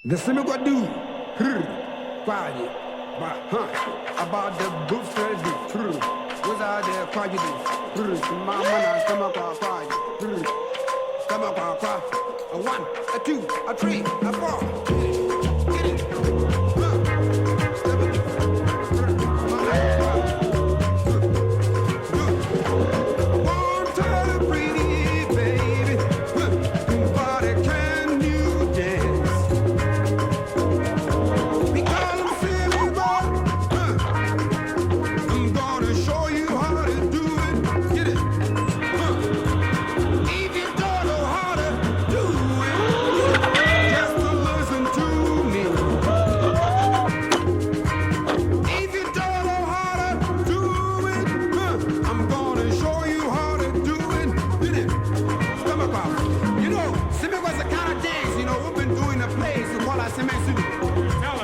The Simigo do, quiet, but about the books that do, was out there quiet, mama, come up, quiet, come up, quiet, a one, a two, a three, a four, get it,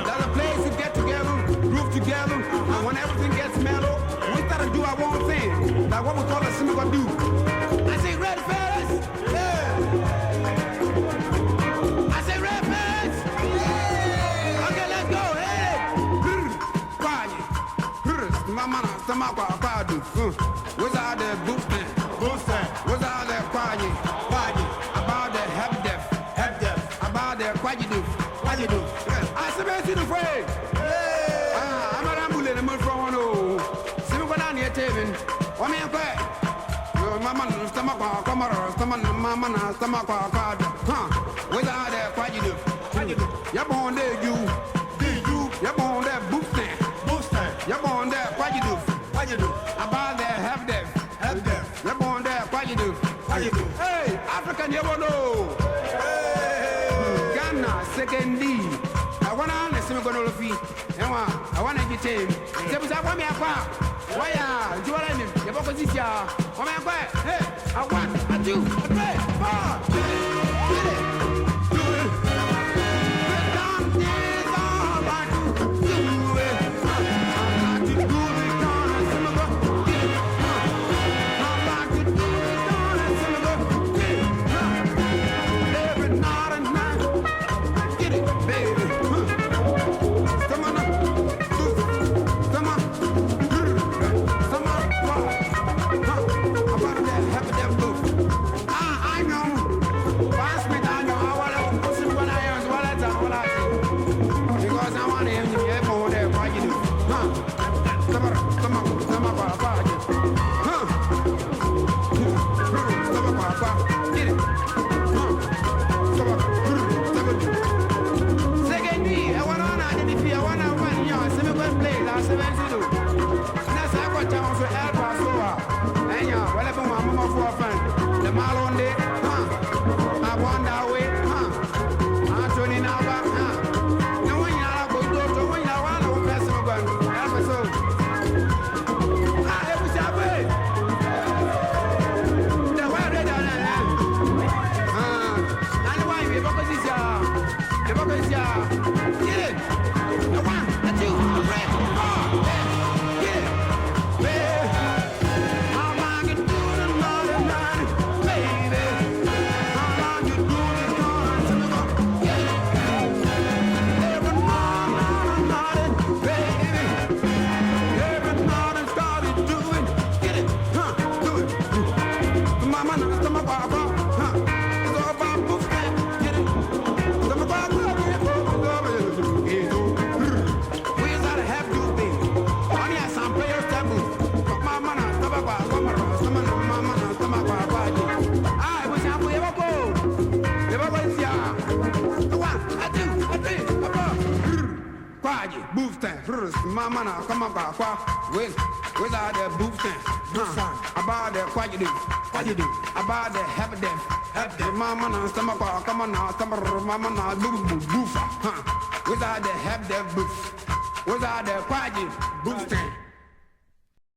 There's a place to get together, groove together, and when everything gets mellow, we start to do our own thing, like what we call a Simigo do. I say, ready, fellas? Yeah. I say, ready, fellas? Yeah. Okay, let's go. Hey. Quiet. Mama, quiet. What's out there, boosting? What's out there, quiet? About the happy death. About the quiet do. What you do? I said, man, see the way. I'm not ambulance in the front. See me go down here, Taven. What me and quiet? Mama, stomach, come on, mama, stomach, what's out there? What you do? You're born there, you. You're born there, boosting. You're born there, what you do? About there, have them. You're born there, what you do? Hey, African, you know. Second D. I want to listen to the fee. I want to get him. Say, I want me a car. Why are you are in your book? Hey, I want a two, a three, four. Get it. Mama, come on, where's out there boosting? About the what you do? About the happy death. Mama, stomach, come on now, mama, boof. Where's out the happy death boof? Where's out the quiet boosting?